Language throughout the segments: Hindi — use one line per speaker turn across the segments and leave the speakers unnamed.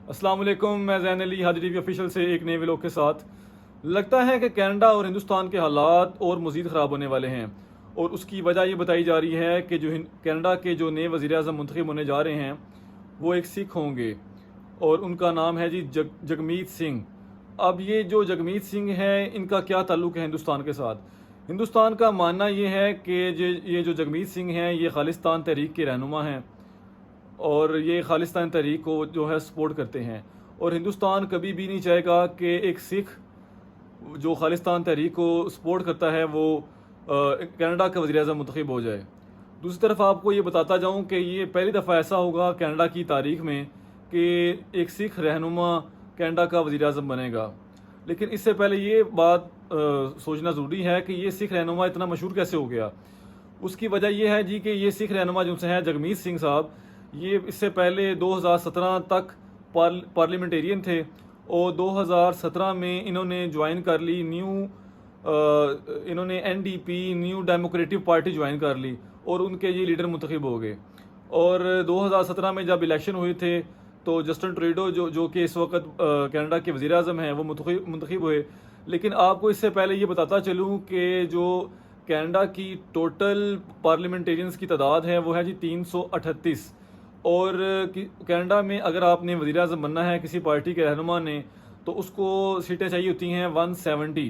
अस्सलाम वालेकुम, मैं ज़ैन अली हाजी टीवी ऑफिशियल से एक नए व्लॉग के साथ। लगता है कि कनाडा और हिंदुस्तान के हालात और मज़ीद ख़राब होने वाले हैं और उसकी वजह ये बताई जा रही है कि जो कनाडा के जो नए वज़ीर आज़म मुंतखब होने जा रहे हैं वो एक सिख होंगे और उनका नाम है जी जगमीत सिंह। अब ये जो जगमीत सिंह है इनका क्या ताल्लुक़ है हिंदुस्तान के साथ? हिंदुस्तान का मानना ये है कि ये जो जगमीत सिंह हैं ये खालिस्तान तहरीक के रहनुमा हैं और ये खालिस्तान तहरीक को जो है सपोर्ट करते हैं। और हिंदुस्तान कभी भी नहीं चाहेगा कि एक सिख जो खालिस्तान तहरीक को सपोर्ट करता है वो कनाडा का वज़ीर आज़म मुंतखब हो जाए। दूसरी तरफ आपको ये बताता जाऊँ कि ये पहली दफ़ा ऐसा होगा कनाडा की तारीख में कि एक सिख रहनुमा कनाडा का वज़ीर आज़म बनेगा। लेकिन इससे पहले ये बात सोचना ज़रूरी है कि ये सिख रहनुमा इतना मशहूर कैसे हो गया। उसकी वजह यह है जी कि ये सिख रहनुमा जो है जगमीत सिंह साहब, ये इससे पहले 2017 तक पार्लियामेंटेरियन थे और 2017 में इन्होंने ज्वाइन कर ली इन्होंने NDP new democratic party join कर ली और उनके ये लीडर मुंतखब हो गए। और 2017 में जब इलेक्शन हुए थे तो जस्टिन ट्रूडो जो कि इस वक्त कनाडा के वज़ीर आज़म हैं वो मुंतखब हुए। लेकिन आपको इससे पहले ये बताता चलूँ कि जो कनाडा की टोटल पार्लियामेंटेरियंस की तादाद है वो है जी 338। और कनाडा में अगर आपने वज़ीर आज़म बनना है किसी पार्टी के रहनुमा ने तो उसको सीटें चाहिए होती हैं 170।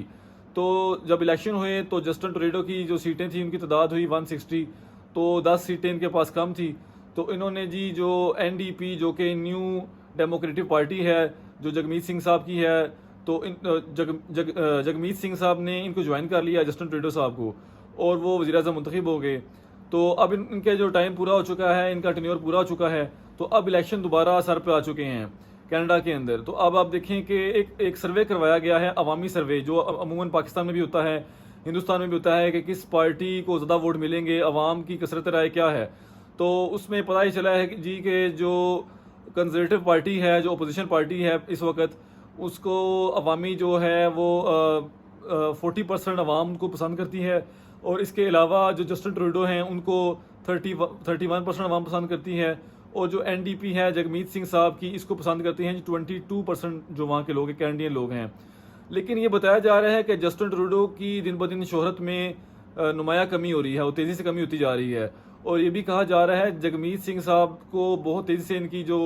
तो जब इलेक्शन हुए तो जस्टिन ट्रूडो की जो सीटें थी उनकी तादाद हुई 160, तो 10 सीटें इनके पास कम थी। तो इन्होंने जी जो एनडीपी जो कि न्यू डेमोक्रेटिक पार्टी है जो जगमीत सिंह साहब की है, तो जगमीत सिंह साहब ने इनको ज्वाइन कर लिया जस्टिन ट्रूडो साहब को और वो वज़ीर आज़म मुंतखब हो गए। तो अब इनके जो टाइम पूरा हो चुका है, इनका टेन्योर पूरा हो चुका है, तो अब इलेक्शन दोबारा सर पे आ चुके हैं कनाडा के अंदर। तो अब आप देखें कि एक सर्वे करवाया गया है, अवामी सर्वे, जो अमूमन पाकिस्तान में भी होता है, हिंदुस्तान में भी होता है कि किस पार्टी को ज़्यादा वोट मिलेंगे, अवाम की कसरत राय क्या है। तो उसमें पता ही चला है कि जी कि जो कंजर्वेटिव पार्टी है, जो अपोजिशन पार्टी है इस वक्त, उसको अवामी जो है वो 40% अवाम को पसंद करती है और इसके अलावा जो जस्टिन ट्रूडो हैं उनको 31% अवाम पसंद करती है और जो एनडीपी है जगमीत सिंह साहब की इसको पसंद करते हैं 22% जो वहाँ के लोग हैं, कैनेडियन लोग हैं। लेकिन ये बताया जा रहा है कि जस्टिन ट्रूडो की दिन ब दिन शोहरत में नुमाया कमी हो रही है, वो तेज़ी से कमी होती जा रही है। और ये भी कहा जा रहा है जगमीत सिंह साहब को बहुत तेज़ी से इनकी जो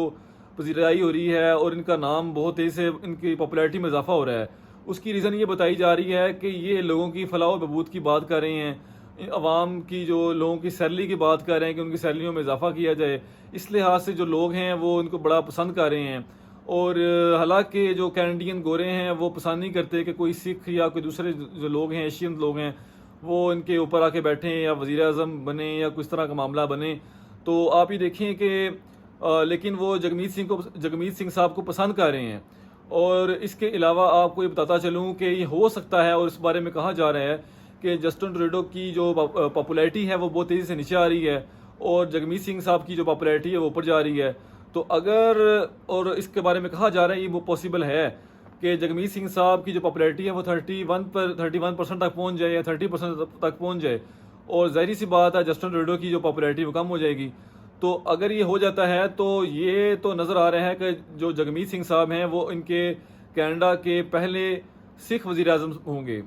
पजीराई हो रही है और इनका नाम बहुत तेज़ी से इनकी पॉपुलैरिटी में इजाफा हो रहा है। उसकी रीज़न ये बताई जा रही है कि ये लोगों की फलाह और बहबूद की बात कर रहे हैं, अवाम की जो लोगों की सैलरी की बात कर रहे हैं कि उनकी सैलरियों में इजाफा किया जाए। इस लिहाज से जो लोग हैं वो उनको बड़ा पसंद कर रहे हैं। और हालांकि जो कैनेडियन गोरे हैं वो पसंद नहीं करते कि कोई सिख या कोई दूसरे जो लोग हैं, एशियन लोग हैं, वो इनके ऊपर आके बैठें या वज़ीर आज़म बने या किस तरह का मामला बने। तो आप ही देखें कि लेकिन वो जगमीत सिंह साहब को पसंद कर रहे हैं। और इसके अलावा आपको ये बताता चलूँ कि ये हो सकता है और इस बारे में कहा जा रहा है कि जस्टिन ट्रूडो की जो पॉपुलैरिटी है वो बहुत तेज़ी से नीचे आ रही है और जगमीत सिंह साहब की जो पॉपुलैरिटी है वो ऊपर जा रही है। तो अगर, और इसके बारे में कहा जा रहा है ये वो पॉसिबल है कि जगमीत सिंह साहब की जो पॉपुलैरिटी है वो 31% तक पहुंच जाए या 30% तक पहुंच जाए और ज़ाहिर सी बात है जस्टिन ट्रूडो की जो पॉपुलैरिटी वो कम हो जाएगी। तो अगर ये हो जाता है तो ये तो नज़र आ रहा है कि जो जगमीत सिंह साहब हैं वो इनके कनाडा के पहले सिख वज़ीर आज़म होंगे।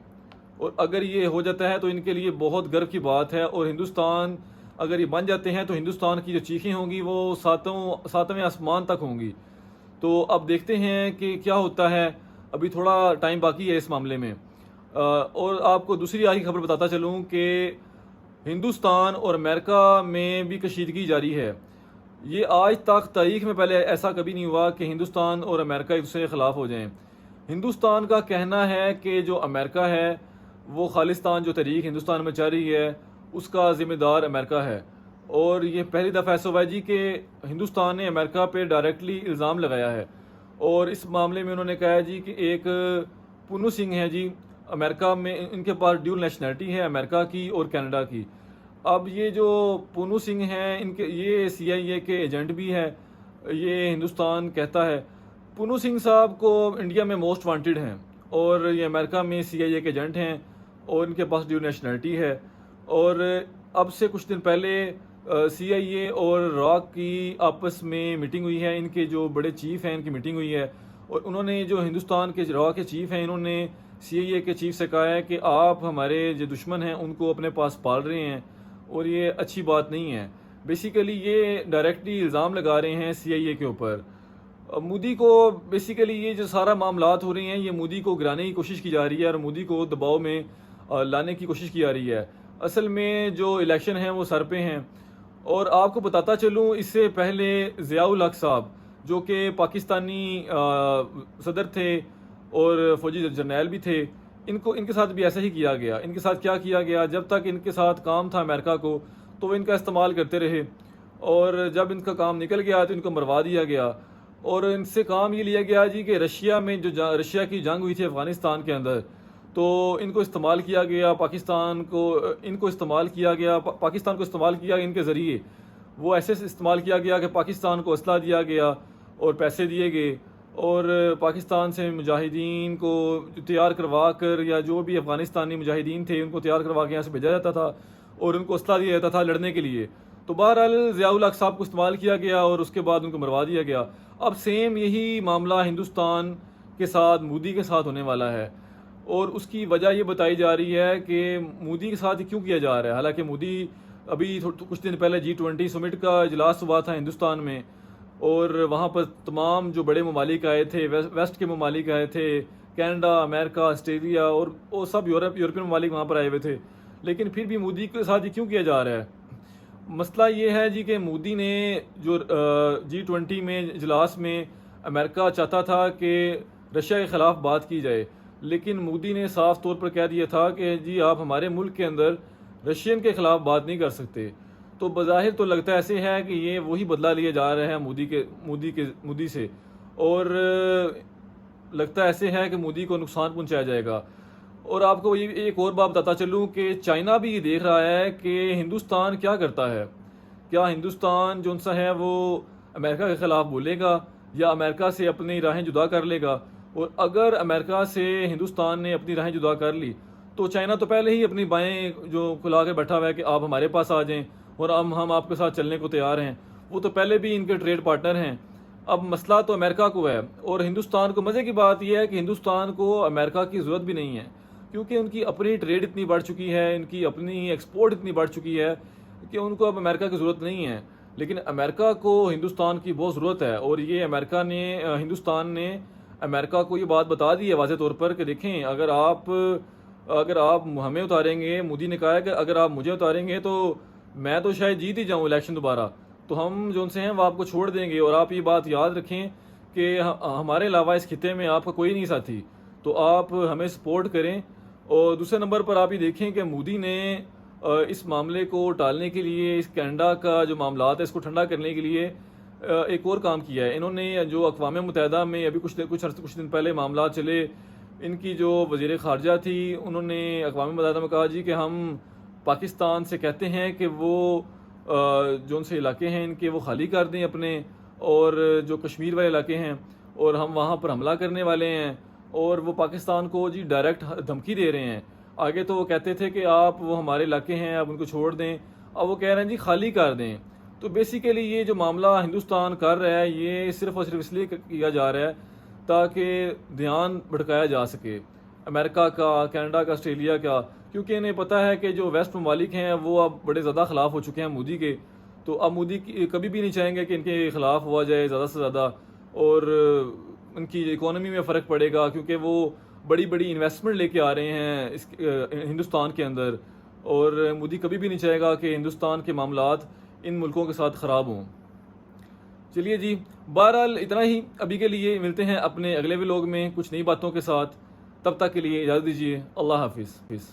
और अगर ये हो जाता है तो इनके लिए बहुत गर्व की बात है और हिंदुस्तान, अगर ये बन जाते हैं तो हिंदुस्तान की जो चीखें होंगी वो सातवें आसमान तक होंगी। तो अब देखते हैं कि क्या होता है, अभी थोड़ा टाइम बाकी है इस मामले में। और आपको दूसरी आखिरी खबर बताता चलूँ कि हिंदुस्तान और अमेरिका में भी कशीदगी जारी है। ये आज तक तारीख में पहले ऐसा कभी नहीं हुआ कि हिंदुस्तान और अमेरिका एक दूसरे के ख़िलाफ़ हो जाएं। हिंदुस्तान का कहना है कि जो अमेरिका है वो खालिस्तान जो तहरीक हिंदुस्तान में चल रही है उसका ज़िम्मेदार अमेरिका है। और ये पहली दफ़ा ऐसा हुआ है जी कि हिंदुस्तान ने अमेरिका पे डायरेक्टली इल्ज़ाम लगाया है और इस मामले में उन्होंने कहा है जी कि एक पुन्नू सिंह है जी, अमेरिका में इनके पास ड्यूल नेशनलिटी है, अमेरिका की और कनाडा की। अब ये जो पुन्नू सिंह हैं इनके ये CIA के एजेंट भी है, ये हिंदुस्तान कहता है। पुन्नू सिंह साहब को इंडिया में मोस्ट वांटेड हैं और ये अमेरिका में CIA के एजेंट हैं और इनके पास ड्यूल नेशनलिटी है। और अब से कुछ दिन पहले CIA और रॉक की आपस में मीटिंग हुई है, इनके जो बड़े चीफ हैं इनकी मीटिंग हुई है, और उन्होंने जो हिंदुस्तान के रॉक के चीफ हैं इन्होंने CIA के चीफ से कहा है कि आप हमारे जो दुश्मन हैं उनको अपने पास पाल रहे हैं और ये अच्छी बात नहीं है। बेसिकली ये डायरेक्टली इल्ज़ाम लगा रहे हैं CIA के ऊपर। मोदी को बेसिकली ये जो सारा मामलात हो रहे हैं ये मोदी को गिराने की कोशिश की जा रही है और मोदी को दबाव में लाने की कोशिश की जा रही है। असल में जो इलेक्शन हैं वो सर पे हैं। और आपको बताता चलूँ, इससे पहले ज़ियाउल हक साहब जो कि पाकिस्तानी सदर थे और फौजी जर्नैल भी थे, इनके साथ भी ऐसा ही किया गया। इनके साथ क्या किया गया, जब तक इनके साथ काम था अमेरिका को तो वो इनका इस्तेमाल करते रहे, और जब इनका काम निकल गया तो इनको मरवा दिया गया। और इनसे काम ये लिया गया जी कि रशिया में जो रशिया की जंग हुई थी अफ़गानिस्तान के अंदर, तो इनको इस्तेमाल किया गया, इनको इस्तेमाल किया गया, पाकिस्तान को इस्तेमाल किया इनके ज़रिए। वो ऐसे इस्तेमाल किया गया कि पाकिस्तान को असला दिया गया और पैसे दिए गए, और पाकिस्तान से मुजाहिदीन को तैयार करवा कर, या जो भी अफ़गानिस्तानी मुजाहिदीन थे उनको तैयार करवा के यहाँ से भेजा जाता था और उनको असला दिया जाता था लड़ने के लिए। तो बहरहाल ज़ियाउल हक साहब को इस्तेमाल किया गया और उसके बाद उनको मरवा दिया गया। अब सेम यही मामला हिंदुस्तान के साथ, मोदी के साथ होने वाला है, और उसकी वजह ये बताई जा रही है कि मोदी के साथ क्यों किया जा रहा है। हालांकि मोदी अभी कुछ दिन पहले G20 समिट का इजलास हुआ था हिंदुस्तान में, और वहाँ पर तमाम जो बड़े ममालिक आए थे, वेस्ट के ममालिक आए थे, कनाडा, अमेरिका, ऑस्ट्रेलिया और वो सब यूरोपियन ममालिक वहाँ पर आए हुए थे। लेकिन फिर भी मोदी के साथ ये क्यों किया जा रहा है? मसला ये है जी कि मोदी ने जो G20 में इजलास में अमेरिका चाहता था कि रशिया के ख़िलाफ़ बात की जाए, लेकिन मोदी ने साफ तौर पर कह दिया था कि जी आप हमारे मुल्क के अंदर रशियन के ख़िलाफ़ बात नहीं कर सकते। तो बज़ाहिर तो लगता ऐसे है कि ये वही बदला लिए जा रहे हैं मोदी से, और लगता ऐसे है कि मोदी को नुकसान पहुंचाया जाएगा। और आपको ये एक और बात बताता चलूँ कि चाइना भी देख रहा है कि हिंदुस्तान क्या करता है। क्या हिंदुस्तान जो सा है वो अमेरिका के ख़िलाफ़ बोलेगा या अमेरिका से अपनी राहें जुदा कर लेगा? और अगर अमेरिका से हिंदुस्तान ने अपनी राहें जुदा कर ली तो चाइना तो पहले ही अपनी बाहें जो खुला के बैठा हुआ है कि आप हमारे पास आ जाएं और हम आपके साथ चलने को तैयार हैं। वो तो पहले भी इनके ट्रेड पार्टनर हैं। अब मसला तो अमेरिका को है, और हिंदुस्तान को, मज़े की बात यह है कि हिंदुस्तान को अमेरिका की ज़रूरत भी नहीं है, क्योंकि उनकी अपनी ट्रेड इतनी बढ़ चुकी है, इनकी अपनी एक्सपोर्ट इतनी बढ़ चुकी है कि उनको अब अमेरिका की ज़रूरत नहीं है। लेकिन अमेरिका को हिंदुस्तान की बहुत ज़रूरत है, और ये हिंदुस्तान ने अमेरिका को ये बात बता दी है वाज़े तौर पर कि देखें, अगर आप हमें उतारेंगे, मोदी ने कहा है कि अगर आप मुझे उतारेंगे तो मैं तो शायद जीत ही जाऊँ इलेक्शन दोबारा, तो हम जो उनसे हैं वो आपको छोड़ देंगे। और आप ये बात याद रखें कि हमारे अलावा इस खिते में आपका कोई नहीं साथी, तो आप हमें सपोर्ट करें। और दूसरे नंबर पर आप ये देखें कि मोदी ने इस मामले को टालने के लिए, इस कनाडा का जो मामला है इसको ठंडा करने के लिए एक और काम किया है। इन्होंने जो अक़वाम मुत्तहिदा में अभी कुछ दिन पहले मामला चले, इनकी जो वज़ीर ख़ारजा थी उन्होंने अक़वाम मुत्तहिदा में कहा जी कि हम पाकिस्तान से कहते हैं कि वो जो उनसे इलाके हैं इनके वो खाली कर दें अपने, और जो कश्मीर वाले इलाके हैं, और हम वहाँ पर हमला करने वाले हैं। और वो पाकिस्तान को जी डायरेक्ट धमकी दे रहे हैं। आगे तो वो कहते थे कि वो हमारे इलाके हैं, आप उनको छोड़ दें, अब वो कह रहे हैं जी खाली कर दें। तो बेसिकली ये जो मामला हिंदुस्तान कर रहा है ये सिर्फ़ और सिर्फ इसलिए किया जा रहा है ताकि ध्यान भटकाया जा सके अमेरिका का, कनाडा का, ऑस्ट्रेलिया का, क्योंकि इन्हें पता है कि जो वेस्ट ममालिक हैं वो अब बड़े ज़्यादा ख़िलाफ़ हो चुके हैं मोदी के। तो अब मोदी कभी भी नहीं चाहेंगे कि इनके ख़िलाफ़ हुआ जाए ज़्यादा से ज़्यादा, और उनकी इकोनॉमी में फ़र्क पड़ेगा, क्योंकि वो बड़ी बड़ी इन्वेस्टमेंट लेके आ रहे हैं हिंदुस्तान के अंदर, और मोदी कभी भी नहीं चाहेगा कि हिंदुस्तान के मामलात इन मुल्कों के साथ ख़राब हों। चलिए जी, बहरहाल इतना ही अभी के लिए, मिलते हैं अपने अगले व्लॉग में कुछ नई बातों के साथ। तब तक के लिए इजाज़त दीजिए। अल्लाह हाफिज़।